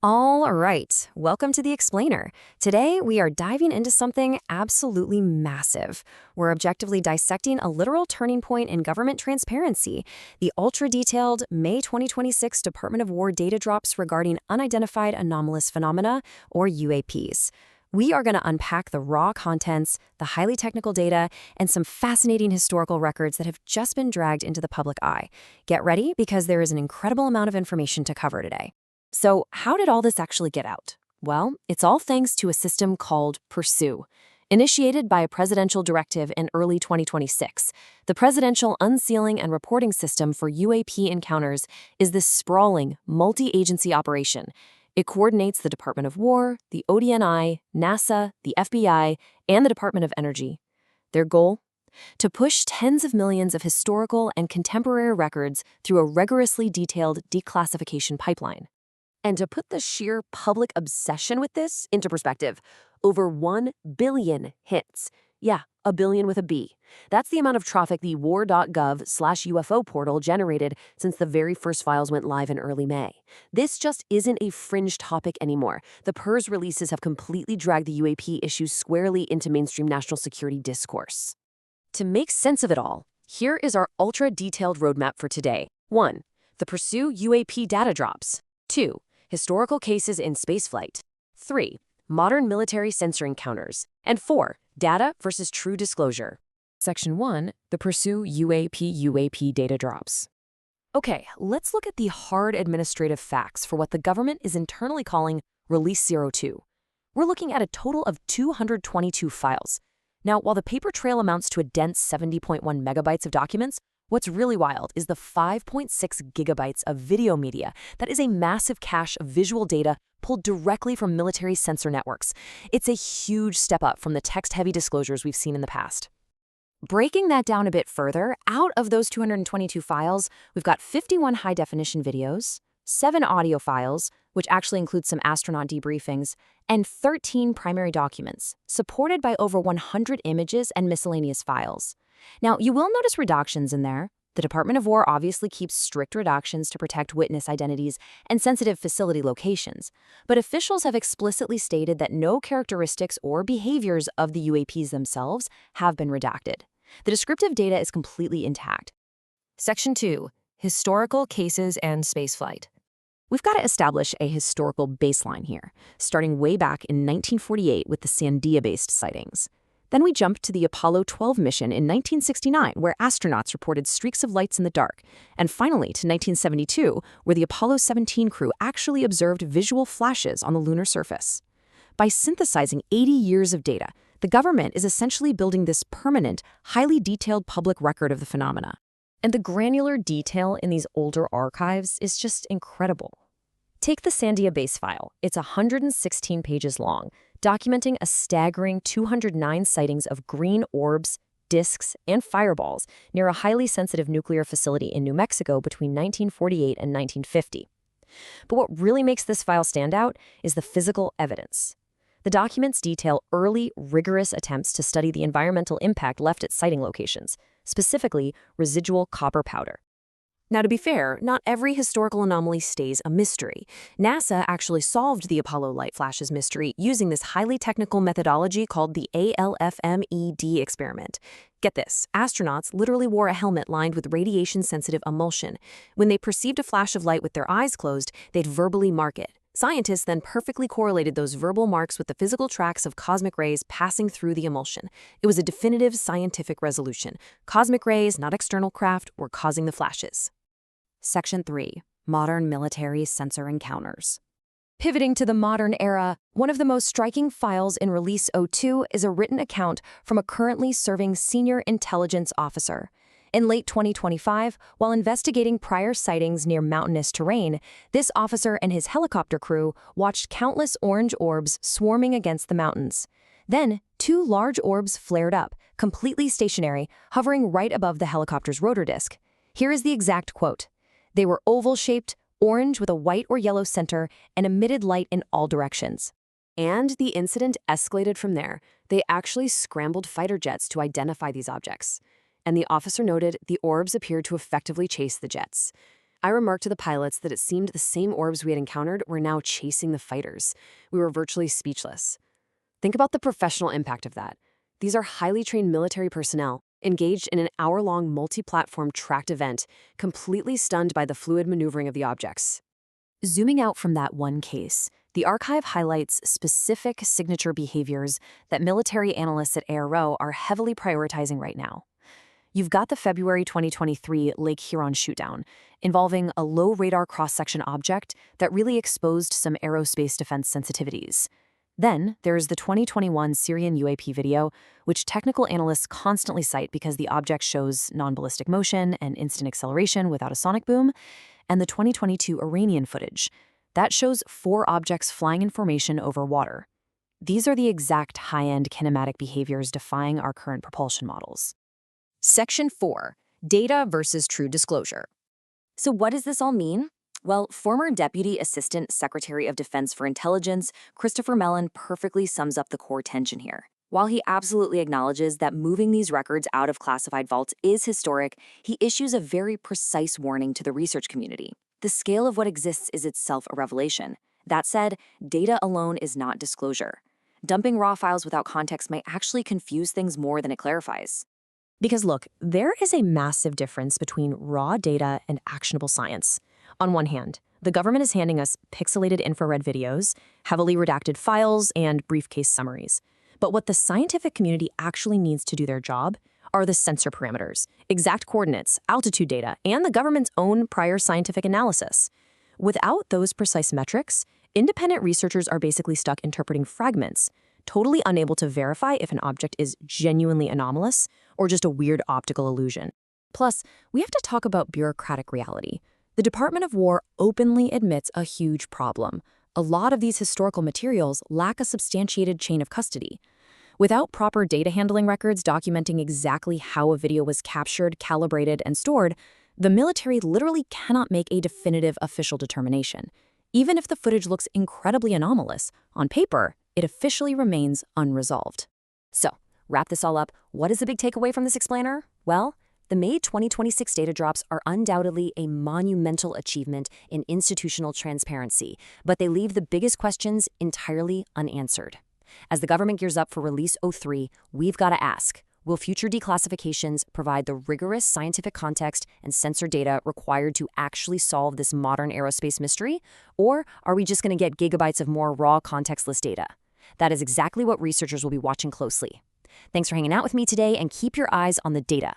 All right, welcome to The Explainer. Today, we are diving into something absolutely massive. We're objectively dissecting a literal turning point in government transparency, the ultra-detailed May 2026 Department of War data drops regarding unidentified anomalous phenomena, or UAPs. We are going to unpack the raw contents, the highly technical data, and some fascinating historical records that have just been dragged into the public eye. Get ready, because there is an incredible amount of information to cover today. So, how did all this actually get out? Well, it's all thanks to a system called Pursue. Initiated by a presidential directive in early 2026, the Presidential Unsealing and Reporting System for UAP Encounters is this sprawling, multi-agency operation. It coordinates the Department of War, the ODNI, NASA, the FBI, and the Department of Energy. Their goal? To push tens of millions of historical and contemporary records through a rigorously detailed declassification pipeline. And to put the sheer public obsession with this into perspective, over 1 billion hits. Yeah, a billion with a B. That's the amount of traffic the WAR.GOV/UFO portal generated since the very first files went live in early May. This just isn't a fringe topic anymore. The PERS releases have completely dragged the UAP issue squarely into mainstream national security discourse. To make sense of it all, here is our ultra-detailed roadmap for today. 1. The Pursue UAP data drops. 2. Historical cases in spaceflight. 3. Modern military sensor encounters. And 4. Data versus true disclosure. Section 1. The Pursue UAP data drops. Okay, let's look at the hard administrative facts for what the government is internally calling Release 02. We're looking at a total of 222 files. Now, while the paper trail amounts to a dense 70.1 megabytes of documents, what's really wild is the 5.6 gigabytes of video media. That is a massive cache of visual data pulled directly from military sensor networks. It's a huge step up from the text-heavy disclosures we've seen in the past. Breaking that down a bit further, out of those 222 files, we've got 51 high-definition videos, 7 audio files, which actually includes some astronaut debriefings, and 13 primary documents, supported by over 100 images and miscellaneous files. Now, you will notice redactions in there. The Department of War obviously keeps strict redactions to protect witness identities and sensitive facility locations, but officials have explicitly stated that no characteristics or behaviors of the UAPs themselves have been redacted. The descriptive data is completely intact. Section 2. Historical cases and spaceflight. We've got to establish a historical baseline here, starting way back in 1948 with the Sandia-based sightings. Then we jump to the Apollo 12 mission in 1969, where astronauts reported streaks of lights in the dark, and finally to 1972, where the Apollo 17 crew actually observed visual flashes on the lunar surface. By synthesizing 80 years of data, the government is essentially building this permanent, highly detailed public record of the phenomena. And the granular detail in these older archives is just incredible. Take the Sandia base file. It's 116 pages long, documenting a staggering 209 sightings of green orbs, disks, and fireballs near a highly sensitive nuclear facility in New Mexico between 1948 and 1950. But what really makes this file stand out is the physical evidence. The documents detail early, rigorous attempts to study the environmental impact left at sighting locations, specifically residual copper powder. Now, to be fair, not every historical anomaly stays a mystery. NASA actually solved the Apollo light flashes mystery using this highly technical methodology called the ALFMED experiment. Get this, astronauts literally wore a helmet lined with radiation-sensitive emulsion. When they perceived a flash of light with their eyes closed, they'd verbally mark it. Scientists then perfectly correlated those verbal marks with the physical tracks of cosmic rays passing through the emulsion. It was a definitive scientific resolution. Cosmic rays, not external craft, were causing the flashes. Section 3. Modern military sensor encounters. Pivoting to the modern era, one of the most striking files in Release 02 is a written account from a currently serving senior intelligence officer. In late 2025, while investigating prior sightings near mountainous terrain, this officer and his helicopter crew watched countless orange orbs swarming against the mountains. Then, 2 large orbs flared up, completely stationary, hovering right above the helicopter's rotor disc. Here is the exact quote. They were oval-shaped, orange with a white or yellow center, and emitted light in all directions. And the incident escalated from there. They actually scrambled fighter jets to identify these objects. And the officer noted the orbs appeared to effectively chase the jets. I remarked to the pilots that it seemed the same orbs we had encountered were now chasing the fighters. We were virtually speechless. Think about the professional impact of that. These are highly trained military personnel, engaged in an hour-long multi-platform tracked event, completely stunned by the fluid maneuvering of the objects. Zooming out from that one case, the archive highlights specific signature behaviors that military analysts at ARO are heavily prioritizing right now. You've got the February 2023 Lake Huron shootdown, involving a low radar cross-section object that really exposed some aerospace defense sensitivities. Then, there's the 2021 Syrian UAP video, which technical analysts constantly cite because the object shows non-ballistic motion and instant acceleration without a sonic boom, and the 2022 Iranian footage. That shows 4 objects flying in formation over water. These are the exact high-end kinematic behaviors defying our current propulsion models. Section 4. Data versus true disclosure. So what does this all mean? Well, former Deputy Assistant Secretary of Defense for Intelligence, Christopher Mellon, perfectly sums up the core tension here. While he absolutely acknowledges that moving these records out of classified vaults is historic, he issues a very precise warning to the research community. The scale of what exists is itself a revelation. That said, data alone is not disclosure. Dumping raw files without context might actually confuse things more than it clarifies. Because look, there is a massive difference between raw data and actionable science. On one hand, the government is handing us pixelated infrared videos, heavily redacted files, and briefcase summaries. But what the scientific community actually needs to do their job are the sensor parameters, exact coordinates, altitude data, and the government's own prior scientific analysis. Without those precise metrics, independent researchers are basically stuck interpreting fragments, totally unable to verify if an object is genuinely anomalous or just a weird optical illusion. Plus, we have to talk about bureaucratic reality. The Department of War openly admits a huge problem. A lot of these historical materials lack a substantiated chain of custody. Without proper data handling records documenting exactly how a video was captured, calibrated, and stored, the military literally cannot make a definitive official determination. Even if the footage looks incredibly anomalous, on paper, it officially remains unresolved. So, wrap this all up, what is the big takeaway from this explainer? Well, the May 2026 data drops are undoubtedly a monumental achievement in institutional transparency, but they leave the biggest questions entirely unanswered. As the government gears up for Release 03, we've got to ask, will future declassifications provide the rigorous scientific context and sensor data required to actually solve this modern aerospace mystery? Or are we just going to get gigabytes of more raw contextless data? That is exactly what researchers will be watching closely. Thanks for hanging out with me today, and keep your eyes on the data.